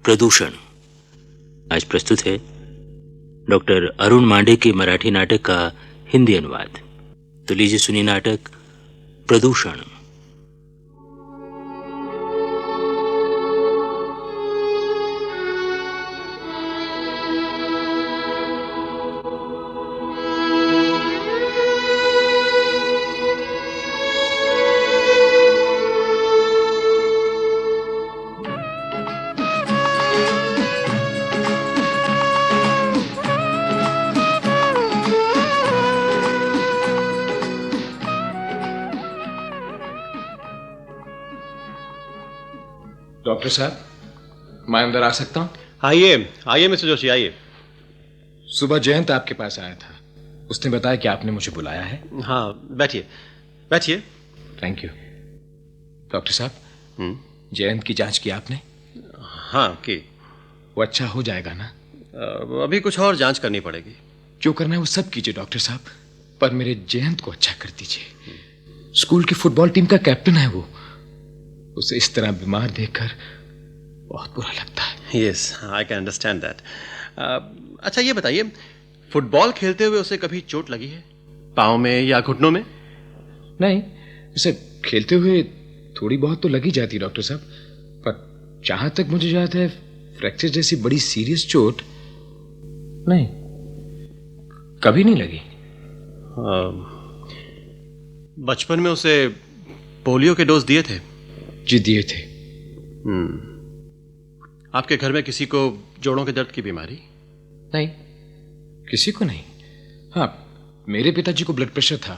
प्रदूषण। आज प्रस्तुत है डॉक्टर अरुण मांडे के मराठी नाटक का हिंदी अनुवाद। तो लीजिए सुनिए नाटक प्रदूषण। डॉक्टर साहब, मैं अंदर आ सकता हूँ? आइए आइए मिस्टर जोशी, आइए। सुबह जयंत आपके पास आया था। उसने बताया कि आपने मुझे बुलाया है। हाँ, बैठिए बैठिए। Thank you. डॉक्टर साहब, जयंत की जांच की आपने? हाँ की। वो अच्छा हो जाएगा ना? अभी कुछ और जांच करनी पड़ेगी। जो करना है वो सब कीजिए डॉक्टर साहब, पर मेरे जयंत को अच्छा कर दीजिए। स्कूल की फुटबॉल टीम का कैप्टन है वो। उसे इस तरह बीमार देखकर बहुत बुरा लगता है। Yes, I can understand that. अच्छा ये बताइए, फुटबॉल खेलते हुए उसे कभी चोट लगी है? पाँव में या घुटनों में? नहीं, इसे खेलते हुए थोड़ी बहुत तो लगी जाती डॉक्टर साहब, पर जहां तक मुझे याद है फ्रैक्चर जैसी बड़ी सीरियस चोट नहीं, कभी नहीं लगी। बचपन में उसे पोलियो के डोज दिए थे? जी दिए थे। आपके घर में किसी को जोड़ों के दर्द की बीमारी? नहीं, किसी को नहीं। हाँ, मेरे पिताजी को ब्लड प्रेशर था।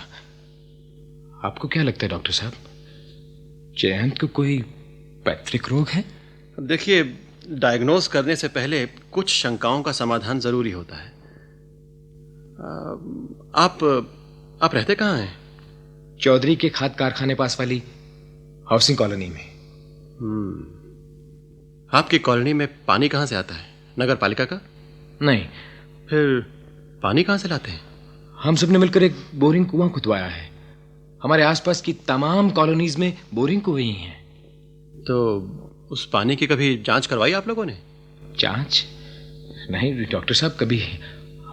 आपको क्या लगता है डॉक्टर साहब, जयंत को कोई पैतृक रोग है? देखिए, डायग्नोज करने से पहले कुछ शंकाओं का समाधान जरूरी होता है। आप रहते कहाँ हैं? चौधरी के खाद कारखाने पास वाली हाउसिंग कॉलोनी में। आपकी कॉलोनी में पानी कहाँ से आता है? नगर पालिका का? नहीं। फिर पानी कहाँ से लाते हैं? हम सबने मिलकर एक बोरिंग कुआं खुदवाया है। हमारे आसपास की तमाम कॉलोनीज में बोरिंग कुएं ही हैं। तो उस पानी की कभी जांच करवाई आप लोगों ने? जांच? नहीं डॉक्टर साहब, कभी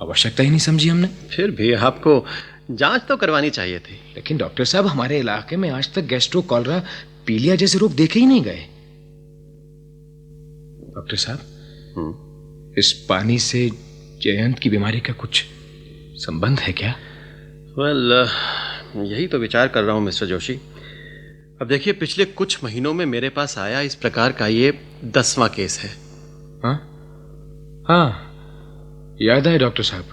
आवश्यकता ही नहीं समझी हमने। फिर भी आपको जांच तो करवानी चाहिए थी। लेकिन डॉक्टर साहब, हमारे इलाके में आज तक गैस्ट्रो, कॉलरा, पीलिया जैसे रोग देखे ही नहीं गए। डॉक्टर साहब, इस पानी से जयंत की बीमारी का कुछ संबंध है क्या? यही तो विचार कर रहा हूं मिस्टर जोशी। अब देखिए, पिछले कुछ महीनों में मेरे पास आया इस प्रकार का ये 10वां केस है। हाँ, याद है डॉक्टर साहब,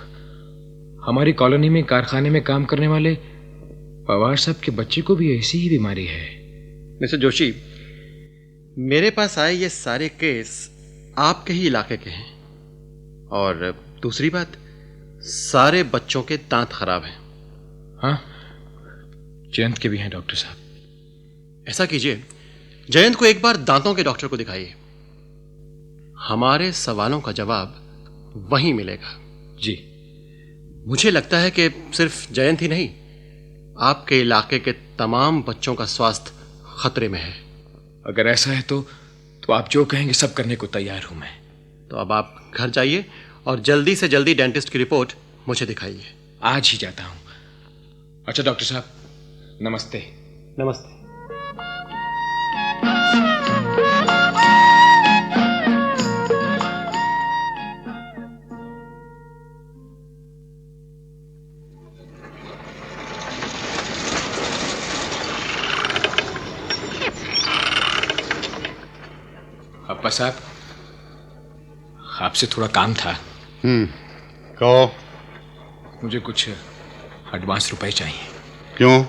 हमारी कॉलोनी में कारखाने में काम करने वाले पवार साहब के बच्चे को भी ऐसी ही बीमारी है। मिस्टर जोशी, मेरे पास आए ये सारे केस आपके ही इलाके के हैं। और दूसरी बात, सारे बच्चों के दांत खराब हैं। हाँ, जयंत के भी हैं डॉक्टर साहब। ऐसा कीजिए, जयंत को एक बार दांतों के डॉक्टर को दिखाइए। हमारे सवालों का जवाब वहीं मिलेगा। जी। मुझे लगता है कि सिर्फ जयंत ही नहीं, आपके इलाके के तमाम बच्चों का स्वास्थ्य खतरे में है। अगर ऐसा है तो आप जो कहेंगे सब करने को तैयार हूं मैं। तो अब आप घर जाइए और जल्दी से जल्दी डेंटिस्ट की रिपोर्ट मुझे दिखाइए। आज ही जाता हूं। अच्छा डॉक्टर साहब, नमस्ते। नमस्ते। अब्बा साहब, आपसे थोड़ा काम था। कहो। मुझे कुछ एडवांस रुपए चाहिए। क्यों,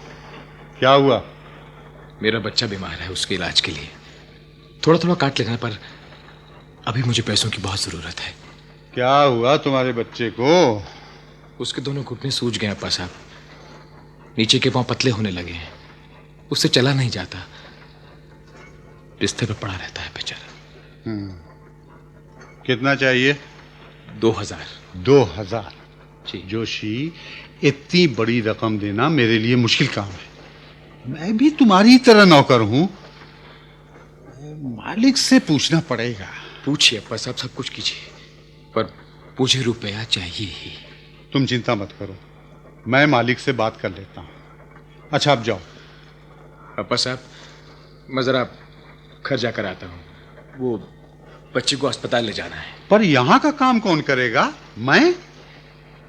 क्या हुआ? मेरा बच्चा बीमार है, उसके इलाज के लिए थोड़ा थोड़ा काट लेना, पर अभी मुझे पैसों की बहुत जरूरत है। क्या हुआ तुम्हारे बच्चे को? उसके दोनों घुटने सूज गए अब्बा साहब, नीचे के पांव पतले होने लगे हैं, उससे चला नहीं जाता, बिस्तर पर पड़ा रहता है बेचारा। कितना चाहिए? 2000। 2000? जी। जोशी, इतनी बड़ी रकम देना मेरे लिए मुश्किल काम है। मैं भी तुम्हारी तरह नौकर हूं, मालिक से पूछना पड़ेगा। पूछिए अप्पा साहब, सब कुछ कीजिए, पर मुझे रुपया चाहिए ही। तुम चिंता मत करो, मैं मालिक से बात कर लेता हूँ। अच्छा अब जाओ। अप्पा साहब, मैं जरा घर जाकर आता हूँ, वो बच्चे को अस्पताल ले जाना है। पर यहाँ का काम कौन करेगा? मैं?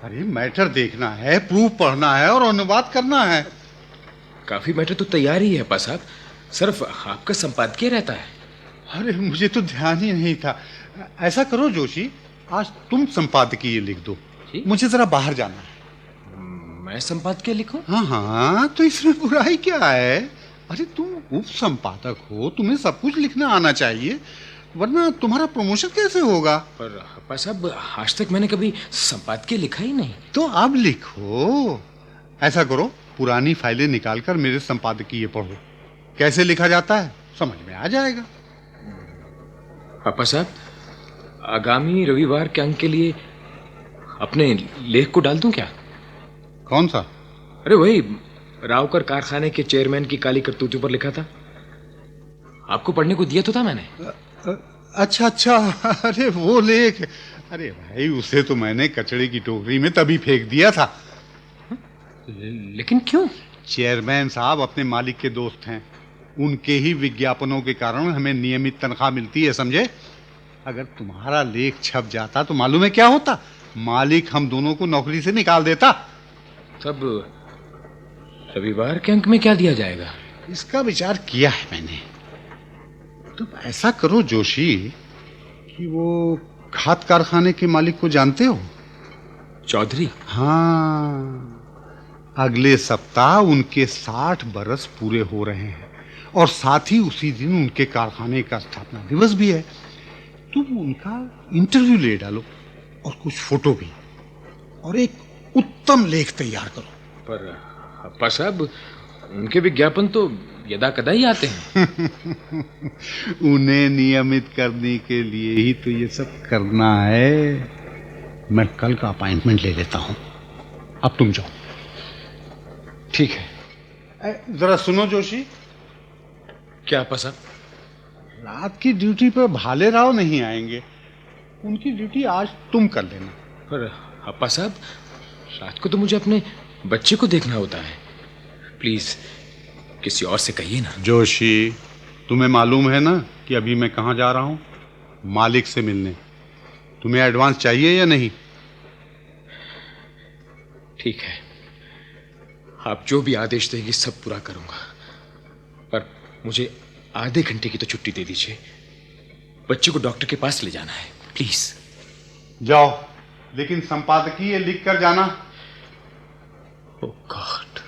अरे मैटर देखना है, प्रूफ पढ़ना है और अनुवाद करना है। काफी मैटर तो तैयार ही है अप्पा साहब, सिर्फ आपका संपादकीय रहता है। अरे मुझे तो ध्यान ही नहीं था। ऐसा करो जोशी, आज तुम संपादकीय लिख दो, मुझे जरा बाहर जाना है। मैं संपादकीय लिखूं? हाँ हाँ, तो इसमें बुराई क्या है? अरे तुम उप संपादक हो, तुम्हें सब कुछ लिखना आना चाहिए, वरना तुम्हारा प्रमोशन कैसे होगा? पर अप्पा साहब, आज तक मैंने कभी संपादकीय लिखा ही नहीं। तो अब लिखो। ऐसा करो, पुरानी फाइलें निकालकर मेरे संपादकीय पढ़ो, कैसे लिखा जाता है समझ में आ जाएगा। अप्पा साहब, आगामी रविवार के अंक के लिए अपने लेख को डाल दूं क्या? कौन सा? अरे वही, रावकर कारखाने के चेयरमैन की काली करतूतों पर लिखा था, आपको पढ़ने को दिया तो था मैंने। अच्छा अच्छा, अरे वो लेख। अरे भाई, उसे तो मैंने कचड़े की टोकरी में तभी फेंक दिया था। लेकिन क्यों? चेयरमैन साहब अपने मालिक के दोस्त हैं, उनके ही विज्ञापनों के कारण हमें नियमित तनख्वाह मिलती है, समझे? अगर तुम्हारा लेख छप जाता तो मालूम है क्या होता? मालिक हम दोनों को नौकरी से निकाल देता। तब रविवार के अंक में क्या दिया जाएगा? इसका विचार किया है मैंने। तो ऐसा करो जोशी कि वो खाद कारखाने के मालिक को जानते हो? चौधरी? हाँ, अगले सप्ताह उनके 60 बरस पूरे हो रहे हैं और साथ ही उसी दिन उनके कारखाने का स्थापना दिवस भी है। तुम उनका इंटरव्यू ले डालो और कुछ फोटो भी, और एक उत्तम लेख तैयार करो। पर अप्पा साहब, उनके विज्ञापन तो यदा कदा ही आते हैं। उन्हें नियमित करने के लिए ही तो ये सब करना है। मैं कल का अपॉइंटमेंट ले लेता हूं, अब तुम जाओ। ठीक है। जरा सुनो जोशी। क्या अप्पा साहब? रात की ड्यूटी पर भाले राव नहीं आएंगे, उनकी ड्यूटी आज तुम कर लेना। पर अप्पा साहब, रात को तो मुझे अपने बच्चे को देखना होता है, प्लीज किसी और से कहिए ना। जोशी, तुम्हें मालूम है ना कि अभी मैं कहाँ जा रहा हूँ? मालिक से मिलने। तुम्हें एडवांस चाहिए या नहीं? ठीक है, आप जो भी आदेश देंगे सब पूरा करूंगा, पर मुझे आधे घंटे की तो छुट्टी दे दीजिए। बच्चे को डॉक्टर के पास ले जाना है, प्लीज। जाओ, लेकिन संपादकीय लिख कर जाना। ओह गॉड।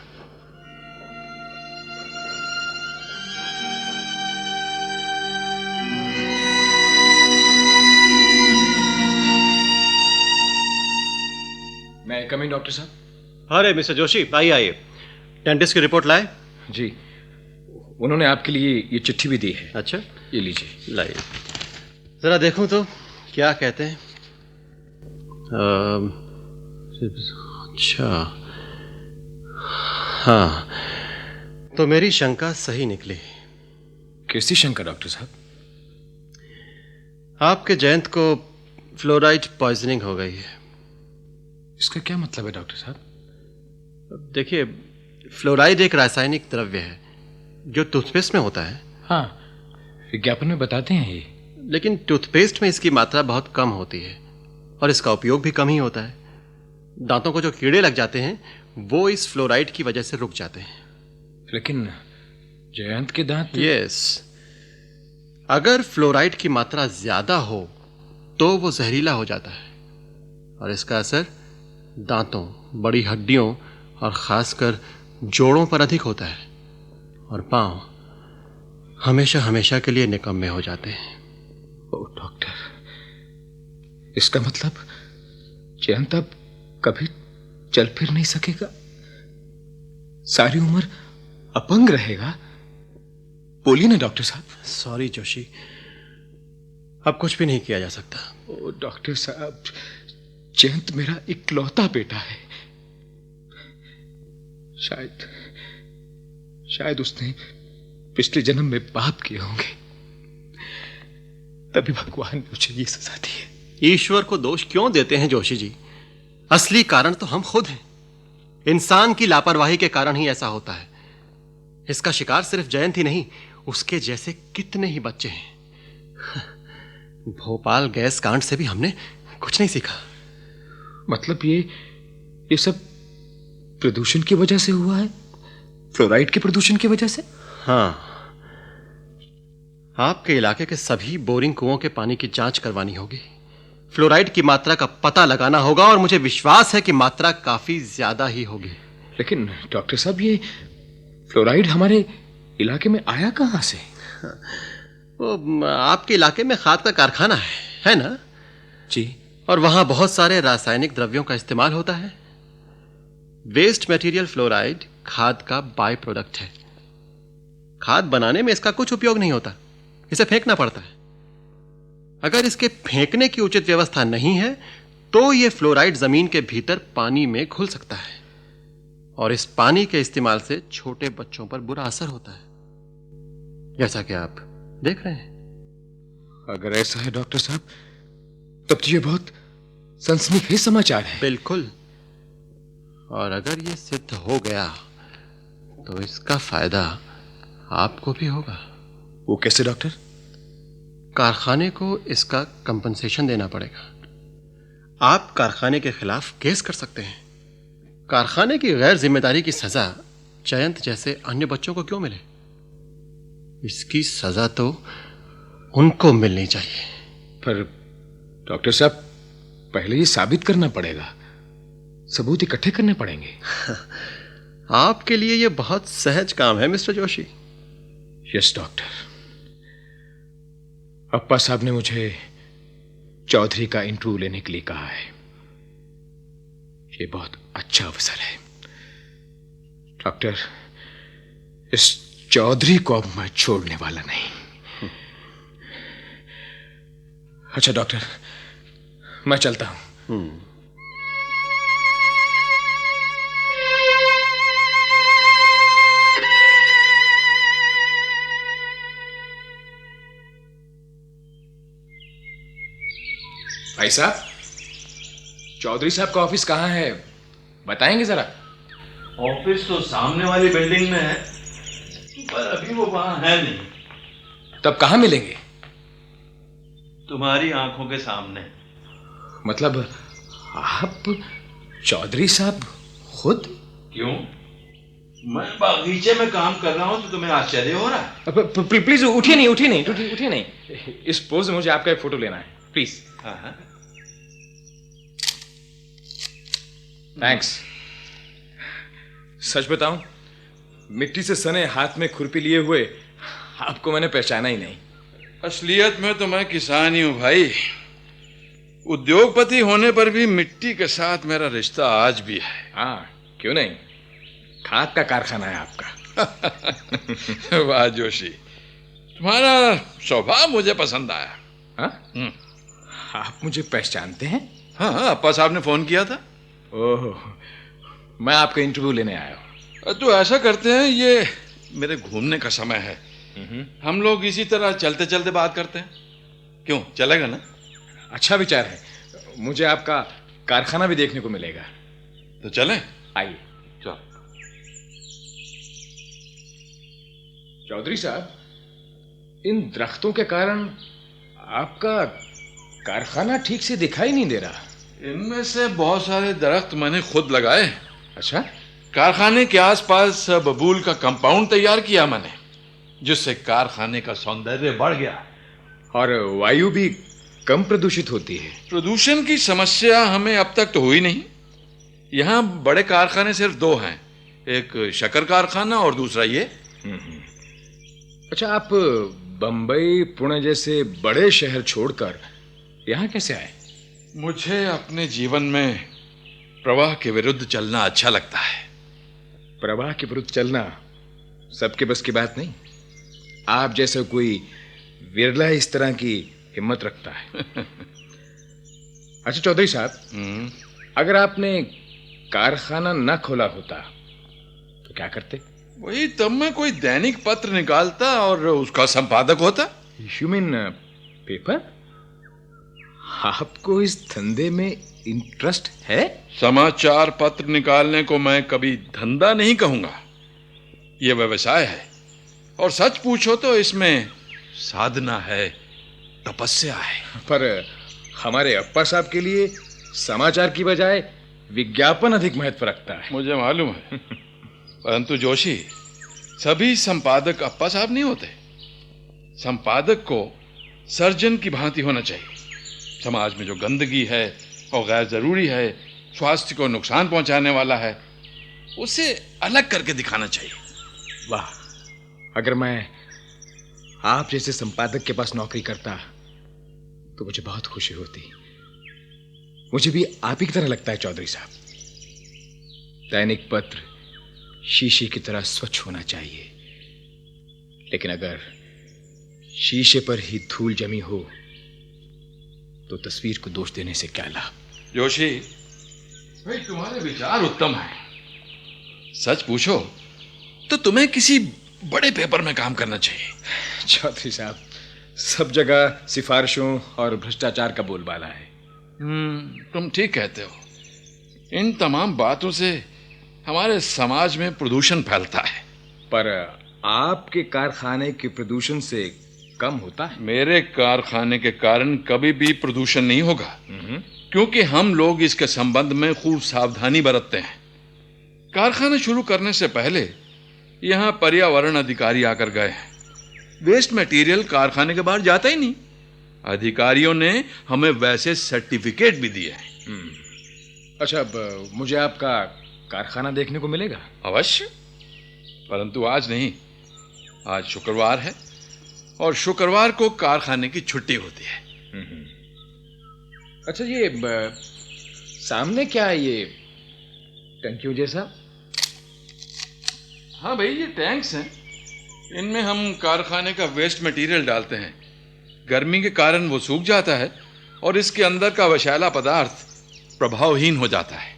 मैं कम इन डॉक्टर साहब? अरे मिस्टर जोशी, आइए आइए। डेंटिस्ट की रिपोर्ट लाए? जी, उन्होंने आपके लिए ये चिट्ठी भी दी है। अच्छा, ये लीजिए। लाइए जरा देखूं तो क्या कहते हैं। अच्छा, हाँ, तो मेरी शंका सही निकली। कैसी शंका डॉक्टर साहब? आपके जयंत को फ्लोराइड पॉइजनिंग हो गई है। इसका क्या मतलब है डॉक्टर साहब? देखिए, फ्लोराइड एक रासायनिक द्रव्य है जो टूथपेस्ट में होता है। हाँ, विज्ञापन में बताते हैं ये। लेकिन टूथपेस्ट में इसकी मात्रा बहुत कम होती है और इसका उपयोग भी कम ही होता है। दांतों को जो कीड़े लग जाते हैं वो इस फ्लोराइड की वजह से रुक जाते हैं। लेकिन जयंत के दांत? यस, अगर फ्लोराइड की मात्रा ज्यादा हो तो वो जहरीला हो जाता है और इसका असर दांतों, बड़ी हड्डियों और खासकर जोड़ों पर अधिक होता है और पांव हमेशा हमेशा के लिए निकम्मे हो जाते हैं। ओ डॉक्टर, इसका मतलब जयंत अब कभी चल फिर नहीं सकेगा, सारी उम्र अपंग रहेगा। बोलिए ना डॉक्टर साहब। सॉरी जोशी, अब कुछ भी नहीं किया जा सकता। ओ डॉक्टर साहब, जयंत मेरा इकलौता बेटा है। शायद उसने पिछले जन्म में पाप किए होंगे, तभी भगवान ने मुझे ये सजा दी है। ईश्वर को दोष क्यों देते हैं जोशी जी? असली कारण तो हम खुद हैं। इंसान की लापरवाही के कारण ही ऐसा होता है। इसका शिकार सिर्फ जयंत ही नहीं, उसके जैसे कितने ही बच्चे हैं। भोपाल गैस कांड से भी हमने कुछ नहीं सीखा। मतलब ये सब प्रदूषण की वजह से हुआ है? फ्लोराइड के प्रदूषण की वजह से? हाँ, आपके इलाके के सभी बोरिंग कुओं के पानी की जांच करवानी होगी। फ्लोराइड की मात्रा का पता लगाना होगा और मुझे विश्वास है कि मात्रा काफी ज्यादा ही होगी। लेकिन डॉक्टर साहब, ये फ्लोराइड हमारे इलाके में आया कहां से? वो आपके इलाके में खाद का कारखाना है ना? जी। और वहां बहुत सारे रासायनिक द्रव्यों का इस्तेमाल होता है। वेस्ट मटेरियल फ्लोराइड खाद का बाय प्रोडक्ट है। खाद बनाने में इसका कुछ उपयोग नहीं होता, इसे फेंकना पड़ता है। अगर इसके फेंकने की उचित व्यवस्था नहीं है तो यह फ्लोराइड जमीन के भीतर पानी में घुल सकता है और इस पानी के इस्तेमाल से छोटे बच्चों पर बुरा असर होता है, जैसा कि आप देख रहे हैं। अगर ऐसा है डॉक्टर साहब, तब तो ये बहुत सनसनीखेज समाचार है। बिल्कुल। और अगर ये सिद्ध हो गया तो इसका फायदा आपको भी होगा। वो कैसे डॉक्टर? कारखाने को इसका कंपनसेशन देना पड़ेगा। आप कारखाने के खिलाफ केस कर सकते हैं। कारखाने की गैर जिम्मेदारी की सजा जयंत जैसे अन्य बच्चों को क्यों मिले? इसकी सजा तो उनको मिलनी चाहिए। पर डॉक्टर साहब, पहले ये साबित करना पड़ेगा, सबूत इकट्ठे करने पड़ेंगे। आपके लिए यह बहुत सहज काम है mister Joshi. Yes doctor. Appa Sahab ने मुझे चौधरी का इंटरव्यू लेने के लिए कहा है। ये बहुत अच्छा अवसर है डॉक्टर। इस चौधरी को अब मैं छोड़ने वाला नहीं। अच्छा डॉक्टर, मैं चलता हूं। भाई साहब, चौधरी साहब का ऑफिस कहाँ है, बताएंगे जरा? ऑफिस तो सामने वाली बिल्डिंग में है, पर अभी वो वहां है नहीं। तब कहाँ मिलेंगे? तुम्हारी आंखों के सामने। मतलब आप चौधरी साहब खुद? क्यों? मैं बागीचे में काम कर रहा हूं तो तुम्हें आश्चर्य हो रहा है? प्लीज उठिए नहीं, उठिए नहीं, उठिए नहीं। इस पोज में मुझे आपका एक फोटो लेना है, प्लीज। हाँ। थैंक्स। सच बताऊं, मिट्टी से सने हाथ में खुरपी लिए हुए आपको मैंने पहचाना ही नहीं। असलियत में तो मैं किसान ही हूं भाई। उद्योगपति होने पर भी मिट्टी के साथ मेरा रिश्ता आज भी है। हाँ, क्यों नहीं, खाद का कारखाना है आपका। वाह जोशी, तुम्हारा स्वभाव मुझे पसंद आया। हाँ? आप मुझे पहचानते हैं? हाँ, अप्पा साहब ने फोन किया था। ओह, मैं आपका इंटरव्यू लेने आया हूँ। तो ऐसा करते हैं, ये मेरे घूमने का समय है, हम लोग इसी तरह चलते चलते बात करते हैं। क्यों, चलेगा ना? अच्छा विचार है, मुझे आपका कारखाना भी देखने को मिलेगा। तो चलें? आइए। चल। चौधरी साहब, इन दरख्तों के कारण आपका कारखाना ठीक से दिखाई नहीं दे रहा। इनमें से बहुत सारे दरख्त मैंने खुद लगाए। अच्छा? कारखाने के आसपास बबूल का कंपाउंड तैयार किया मैंने, जिससे कारखाने का सौंदर्य बढ़ गया और वायु भी कम प्रदूषित होती है। प्रदूषण की समस्या हमें अब तक तो हुई नहीं। यहाँ बड़े कारखाने सिर्फ दो हैं, एक शक्कर कारखाना और दूसरा ये। अच्छा, आप बंबई, पुणे जैसे बड़े शहर छोड़कर यहाँ कैसे आए? मुझे अपने जीवन में प्रवाह के विरुद्ध चलना अच्छा लगता है। प्रवाह के विरुद्ध चलना सबके बस की बात नहीं। आप जैसा कोई विरला इस तरह की हिम्मत रखता है। अच्छा चौधरी साहब, अगर आपने कारखाना न खोला होता तो क्या करते? वही, तब मैं कोई दैनिक पत्र निकालता और उसका संपादक होता। You mean paper? आपको इस धंधे में इंटरेस्ट है? समाचार पत्र निकालने को मैं कभी धंधा नहीं कहूंगा, यह व्यवसाय है। और सच पूछो तो इसमें साधना है, तपस्या है। पर हमारे अप्पा साहब के लिए समाचार की बजाय विज्ञापन अधिक महत्व रखता है। मुझे मालूम है, परंतु जोशी, सभी संपादक अप्पा साहब नहीं होते। संपादक को सर्जन की भांति होना चाहिए। समाज में जो गंदगी है और गैर जरूरी है, स्वास्थ्य को नुकसान पहुंचाने वाला है, उसे अलग करके दिखाना चाहिए। वाह, अगर मैं आप जैसे संपादक के पास नौकरी करता तो मुझे बहुत खुशी होती। मुझे भी आप ही की तरह लगता है चौधरी साहब। दैनिक पत्र शीशे की तरह स्वच्छ होना चाहिए, लेकिन अगर शीशे पर ही धूल जमी हो तो तस्वीर को दोष देने से क्या लाभ। जोशी भाई, तुम्हारे विचार उत्तम हैं। सच पूछो तो तुम्हें किसी बड़े पेपर में काम करना चाहिए। चौधरी साहब, सब जगह सिफारिशों और भ्रष्टाचार का बोलबाला है। तुम ठीक कहते हो। इन तमाम बातों से हमारे समाज में प्रदूषण फैलता है। पर आपके कारखाने के प्रदूषण से कम होता है। मेरे कारखाने के कारण कभी भी प्रदूषण नहीं होगा, क्योंकि हम लोग इसके संबंध में खूब सावधानी बरतते हैं। कारखाना शुरू करने से पहले यहाँ पर्यावरण अधिकारी आकर गए हैं। वेस्ट मटेरियल कारखाने के बाहर जाता ही नहीं। अधिकारियों ने हमें वैसे सर्टिफिकेट भी दिए हैं। अच्छा, अब मुझे आपका कारखाना देखने को मिलेगा? अवश्य, परंतु आज नहीं। आज शुक्रवार है और शुक्रवार को कारखाने की छुट्टी होती है। अच्छा, ये सामने क्या है, ये टंकियों जैसा? हाँ भाई, ये टैंक्स हैं। इनमें हम कारखाने का वेस्ट मटेरियल डालते हैं। गर्मी के कारण वो सूख जाता है और इसके अंदर का विषैला पदार्थ प्रभावहीन हो जाता है।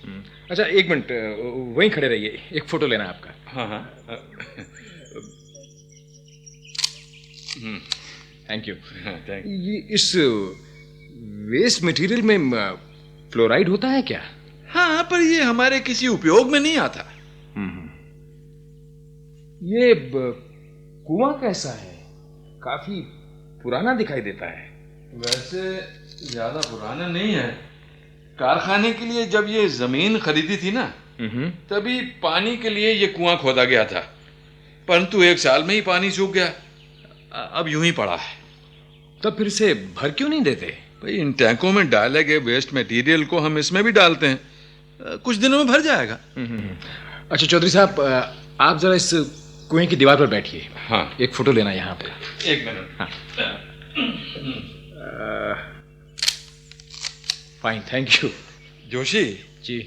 अच्छा, एक मिनट वहीं खड़े रहिए, एक फोटो लेना है आपका। हाँ। Thank you. Thank you. ये इस वेस्ट मटेरियल में फ्लोराइड होता है क्या? हाँ, पर ये हमारे किसी उपयोग में नहीं आता। ये कुआं कैसा है? काफी पुराना दिखाई देता है। वैसे ज्यादा पुराना नहीं है। कारखाने के लिए जब ये जमीन खरीदी थी ना, तभी पानी के लिए ये कुआं खोदा गया था, परंतु 1 साल में ही पानी सूख गया। अब यूं ही पड़ा है। तब फिर से भर क्यों नहीं देते? भाई, इन टैंकों में डाले गए वेस्ट मटेरियल को हम इसमें भी डालते हैं। कुछ दिनों में भर जाएगा। अच्छा चौधरी साहब, आप जरा इस कुएं की दीवार पर बैठिए। हाँ, एक फोटो लेना यहाँ पे। 1 मिनट। हाँ। Fine, thank you. Joshi ji,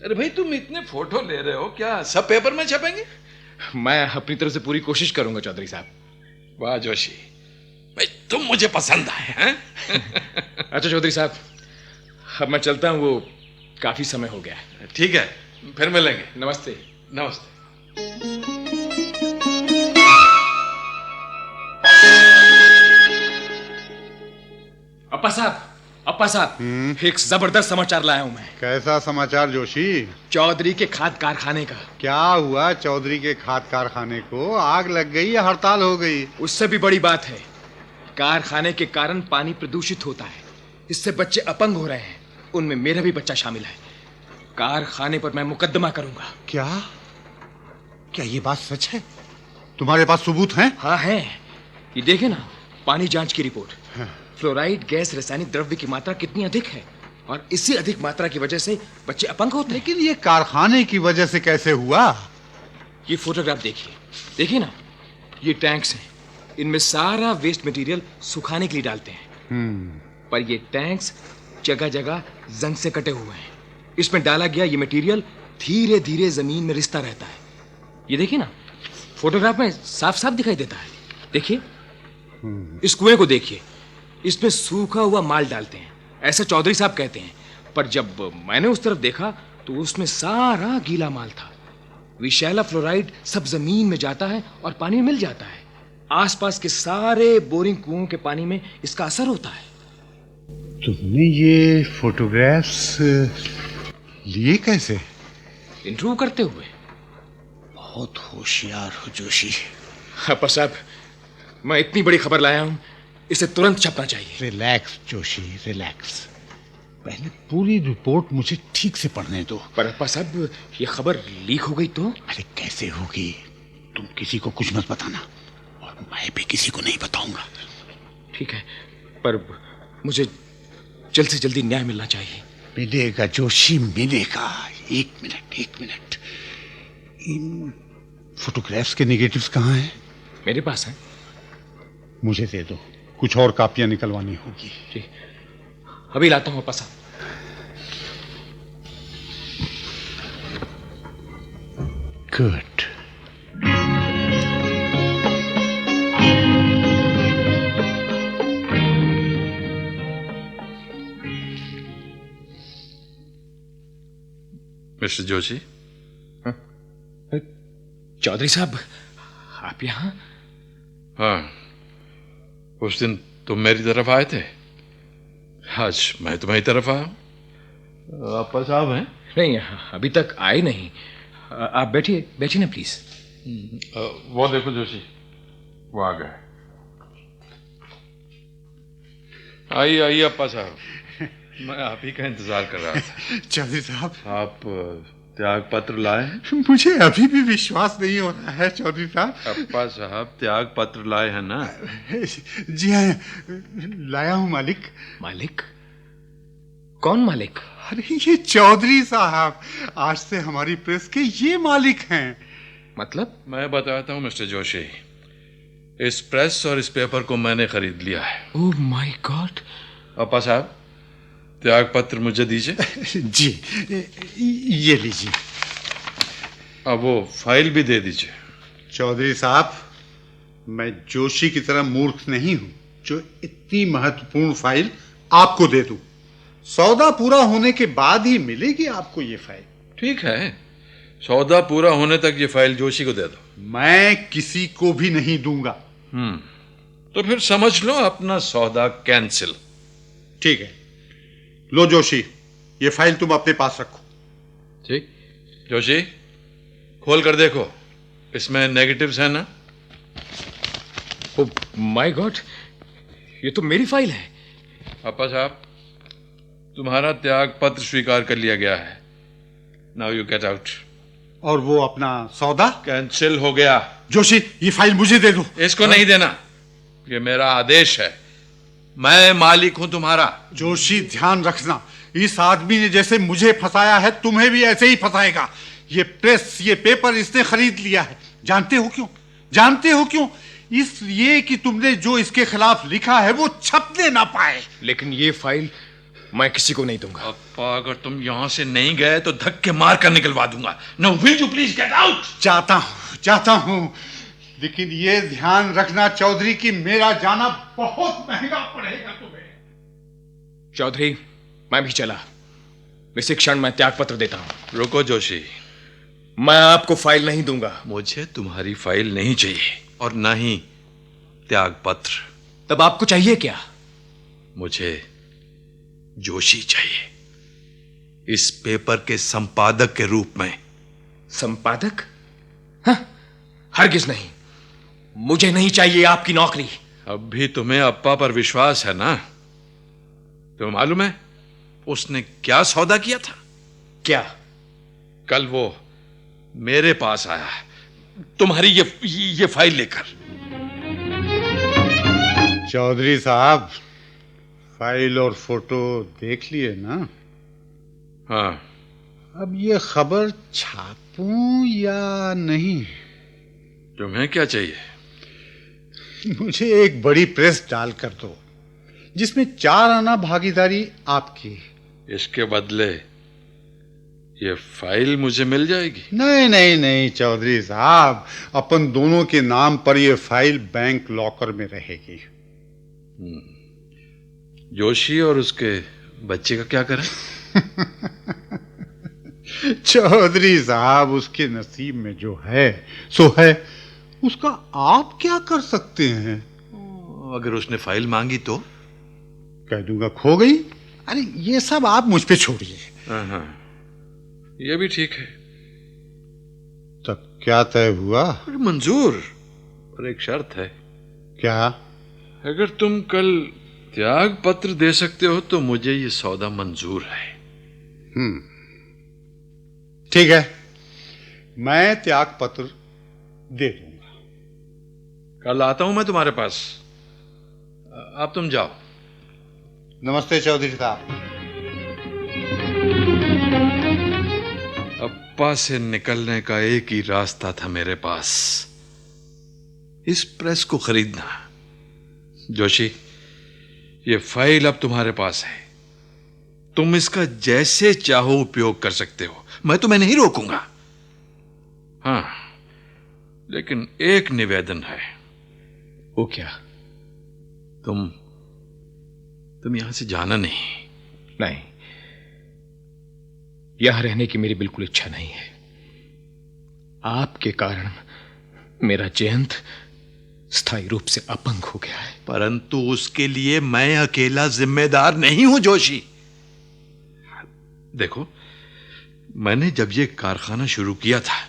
अरे भाई, तुम इतने फोटो ले रहे हो, क्या सब पेपर में छपेंगे? मैं अपनी तरफ से पूरी कोशिश करूंगा चौधरी साहब। वाह जोशी भाई, तुम मुझे पसंद आए हैं। अच्छा चौधरी साहब, अब मैं चलता हूँ, वो काफी समय हो गया है। ठीक है, फिर मिलेंगे। नमस्ते। नमस्ते। अप्पा साहब, एक जबरदस्त समाचार लाया हूं मैं। कैसा समाचार जोशी? चौधरी के खाद कारखाने का। क्या हुआ चौधरी के खाद कारखाने को? आग लग गई या हड़ताल हो गई? उससे भी बड़ी बात है, कारखाने के कारण पानी प्रदूषित होता है। इससे बच्चे अपंग हो रहे हैं, उनमें मेरा भी बच्चा शामिल है। कारखाने पर मैं मुकदमा करूंगा। क्या क्या ये बात सच है? तुम्हारे पास सबूत हैं? हाँ है, ये देखे ना, पानी जांच की रिपोर्ट। फ्लोराइड गैस रासायनिक द्रव्य की मात्रा कितनी अधिक है, और इसी अधिक मात्रा की वजह से बच्चे अपंग होते हैं। लेकिन ये कारखाने की वजह से कैसे हुआ? ये फोटोग्राफ देखिए ना, ये टैंक्स हैं। इनमें सारा वेस्ट मटेरियल सुखाने के लिए डालते हैं। पर ये टैंक्स जगह जगह जंग से कटे हुए हैं। इसमें डाला गया ये मटेरियल धीरे धीरे जमीन में रिश्ता रहता है। ये देखिए ना, फोटोग्राफ में साफ साफ दिखाई देता है। देखिए, इस कुएं को देखिए, इसमें सूखा हुआ माल डालते हैं, ऐसा चौधरी साहब कहते हैं। पर जब मैंने उस तरफ देखा तो उसमें सारा गीला माल था। विषैला फ्लोराइड सब जमीन में जाता है और पानी में मिल जाता है। आसपास के सारे बोरिंग कुओं के पानी में इसका असर होता है। तुमने ये फोटोग्राफ्स लिए कैसे? इंटरव्यू करते हुए। बहुत होशियार हो जोशी। अप्पा साहब, मैं इतनी बड़ी खबर लाया हूं, इसे तुरंत छपना चाहिए। Relax Joshi, relax. पहले पूरी रिपोर्ट मुझे ठीक से पढ़ने दो। पर अप्पा साहब, ये खबर लीक हो गई तो? अरे कैसे होगी? तुम किसी को कुछ मत बताना, और मैं भी किसी को नहीं बताऊंगा। ठीक है, पर मुझे जल्द से जल्दी न्याय मिलना चाहिए। मिलेगा जोशी, मिलेगा। एक मिनट, एक मिनट। इन फोटोग्राफ्स के नेगेटिव्स कहाँ हैं? मेरे पास है। मुझे दे दो, कुछ और कापियां निकलवानी होगी। जी, अभी लाता हूँ अप्पा साहब। गुड। मिस्टर जोशी, चौधरी साहब, आप यहाँ? हाँ, उस दिन तुम मेरी तरफ आए थे, आज मैं तुम्हारी तरफ आया हूं। अप्पा साहब हैं? नहीं, अभी तक आए नहीं। आप बैठिए, बैठिए ना प्लीज। वो देखो जोशी, वो आ गए। आइए आइए अप्पा साहब, मैं आप ही का इंतजार कर रहा था। चौधरी साहब, आप त्याग पत्र लाए हैं? मुझे अभी भी विश्वास नहीं हो रहा है चौधरी साहब। अप्पा साहब, त्याग पत्र लाए हैं ना? जी हाँ, लाया हूँ मालिक। मालिक? कौन मालिक? अरे ये चौधरी साहब, आज से हमारी प्रेस के ये मालिक हैं। मतलब? मैं बताता हूँ मिस्टर जोशी, इस प्रेस और इस पेपर को मैंने खरीद लिया है। Oh my God. अप्पा साहब, त्याग पत्र मुझे दीजिए। जी, ये लीजिए। अब वो फाइल भी दे दीजिए। चौधरी साहब, मैं जोशी की तरह मूर्ख नहीं हूं जो इतनी महत्वपूर्ण फाइल आपको दे दूं। सौदा पूरा होने के बाद ही मिलेगी आपको ये फाइल। ठीक है, सौदा पूरा होने तक ये फाइल जोशी को दे दो। मैं किसी को भी नहीं दूंगा। तो फिर समझ लो अपना सौदा कैंसिल। ठीक है, लो जोशी, ये फाइल तुम अपने पास रखो। ठीक। जोशी, खोल कर देखो, इसमें नेगेटिव्स है ना? ओह माय गॉड, ये तो मेरी फाइल है। अप्पा साहब, तुम्हारा त्याग पत्र स्वीकार कर लिया गया है। Now you get out. और वो अपना सौदा? कैंसिल हो गया। जोशी, ये फाइल मुझे दे दो। इसको नहीं देना, ये मेरा आदेश है। मैं मालिक हूं तुम्हारा। जोशी, ध्यान रखना, इस आदमी ने जैसे मुझे फंसाया है, तुम्हें भी ऐसे ही फंसाएगा। ये प्रेस, ये पेपर इसने खरीद लिया है। जानते हो क्यों? जानते हो क्यों? इसलिए कि तुमने जो इसके खिलाफ लिखा है वो छपने ना पाए। लेकिन ये फाइल मैं किसी को नहीं दूंगा। अप्पा, अगर तुम यहां से नहीं गए तो धक्के मार कर निकलवा दूंगा। No, will you please get out? चाहता हूं, लेकिन ये ध्यान रखना चौधरी कि मेरा जाना बहुत महंगा पड़ेगा तुम्हें। चौधरी, मैं भी चला। इसी क्षण मैं त्याग पत्र देता हूं। रुको जोशी, मैं आपको फाइल नहीं दूंगा। मुझे तुम्हारी फाइल नहीं चाहिए और ना ही त्याग पत्र। तब आपको चाहिए क्या? मुझे जोशी चाहिए, इस पेपर के संपादक के रूप में। संपादक? हाँ, हरगिज नहीं। मुझे नहीं चाहिए आपकी नौकरी। अब भी तुम्हें अप्पा पर विश्वास है ना? तुम्हें मालूम है उसने क्या सौदा किया था? क्या? कल वो मेरे पास आया है तुम्हारी ये फाइल लेकर। चौधरी साहब, फाइल और फोटो देख लिए ना? हाँ। अब ये खबर छापूं या नहीं? तुम्हें क्या चाहिए? मुझे एक बड़ी प्रेस डाल कर दो, जिसमें 4 आना भागीदारी आपकी। इसके बदले ये फाइल मुझे मिल जाएगी? नहीं नहीं नहीं चौधरी साहब, अपन दोनों के नाम पर ये फाइल बैंक लॉकर में रहेगी। जोशी और उसके बच्चे का क्या करें? चौधरी साहब, उसके नसीब में जो है सो है, उसका आप क्या कर सकते हैं? अगर उसने फाइल मांगी तो? कह दूंगा खो गई। अरे ये सब आप मुझ पे छोड़िए। हाँ, ये भी ठीक है। तब क्या तय हुआ? मंजूर, पर एक शर्त है। क्या? अगर तुम कल त्याग पत्र दे सकते हो तो मुझे ये सौदा मंजूर है। ठीक है, मैं त्याग पत्र दे दूंगा। कल आता हूं मैं तुम्हारे पास। अब तुम जाओ। नमस्ते चौधरी साहब। अप्पा से निकलने का एक ही रास्ता था मेरे पास, इस प्रेस को खरीदना। जोशी, ये फाइल अब तुम्हारे पास है। तुम इसका जैसे चाहो उपयोग कर सकते हो, मैं तुम्हें नहीं रोकूंगा। हाँ, लेकिन एक निवेदन है। वो क्या? तुम यहां से जाना नहीं। नहीं, यहां रहने की मेरी बिल्कुल इच्छा नहीं है। आपके कारण मेरा जयंत स्थायी रूप से अपंग हो गया है। परंतु उसके लिए मैं अकेला जिम्मेदार नहीं हूं जोशी। देखो, मैंने जब ये कारखाना शुरू किया था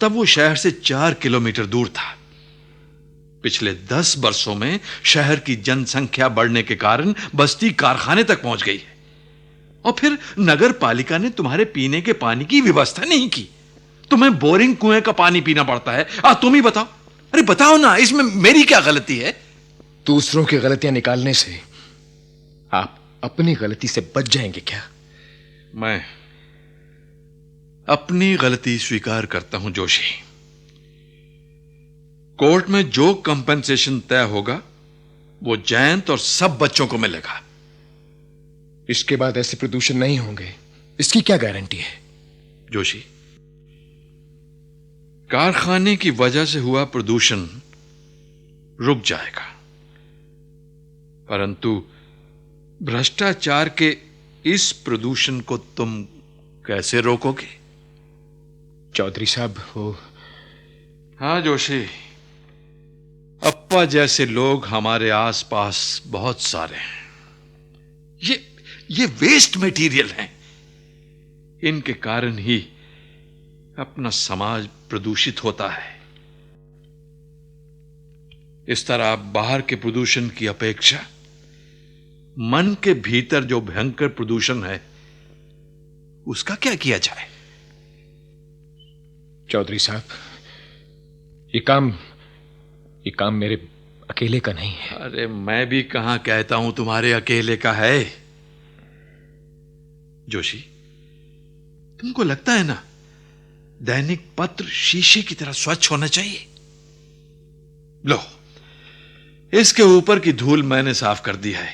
तब वो शहर से 4 किलोमीटर दूर था। पिछले 10 वर्षों में शहर की जनसंख्या बढ़ने के कारण बस्ती कारखाने तक पहुंच गई है। और फिर नगर पालिका ने तुम्हारे पीने के पानी की व्यवस्था नहीं की। तुम्हें बोरिंग कुएं का पानी पीना पड़ता है। तुम ही बताओ। अरे बताओ ना, इसमें मेरी क्या गलती है? दूसरों की गलतियां निकालने से आप अपनी गलती से बच जाएंगे क्या? मैं अपनी गलती स्वीकार करता हूं जोशी। कोर्ट में जो कंपेंसेशन तय होगा वो जयंत और सब बच्चों को मिलेगा। इसके बाद ऐसे प्रदूषण नहीं होंगे, इसकी क्या गारंटी है? जोशी, कारखाने की वजह से हुआ प्रदूषण रुक जाएगा, परंतु भ्रष्टाचार के इस प्रदूषण को तुम कैसे रोकोगे? चौधरी साहब, हो हाँ जोशी, अप्पा जैसे लोग हमारे आसपास बहुत सारे हैं। ये वेस्ट मटेरियल हैं। इनके कारण ही अपना समाज प्रदूषित होता है। इस तरह बाहर के प्रदूषण की अपेक्षा मन के भीतर जो भयंकर प्रदूषण है उसका क्या किया जाए? चौधरी साहब, ये काम मेरे अकेले का नहीं है। अरे मैं भी कहां कहता हूं तुम्हारे अकेले का है। जोशी, तुमको लगता है ना दैनिक पत्र शीशे की तरह स्वच्छ होना चाहिए? लो, इसके ऊपर की धूल मैंने साफ कर दी है।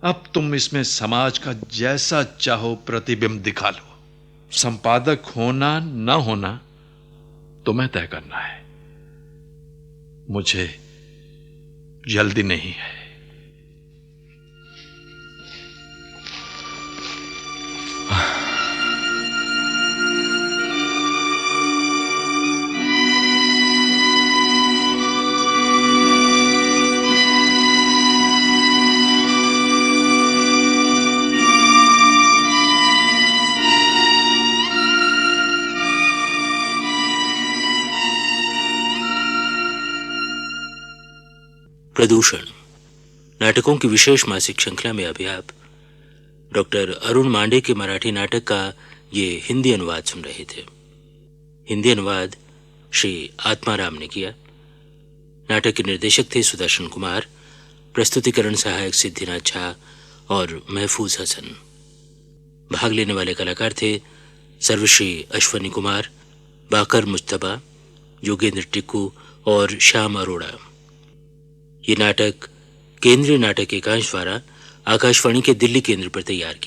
अब तुम इसमें समाज का जैसा चाहो प्रतिबिंब दिखा लो। संपादक होना ना होना तुम्हें तय करना है, मुझे जल्दी नहीं है। प्रदूषण नाटकों की विशेष मासिक श्रृंखला में अभी आप डॉक्टर अरुण मांडे के मराठी नाटक का ये हिंदी अनुवाद सुन रहे थे। हिंदी अनुवाद श्री आत्माराम ने किया। नाटक के निर्देशक थे सुदर्शन कुमार, प्रस्तुतिकरण सहायक सिद्धिनाथ झा और महफूज हसन। भाग लेने वाले कलाकार थे सर्वश्री अश्वनी कुमार, बाकर मुज्तबा, योगेंद्र टिक्कू और श्याम अरोड़ा। ये नाटक केंद्रीय नाटक एकांश द्वारा आकाशवाणी के दिल्ली केंद्र पर तैयार किया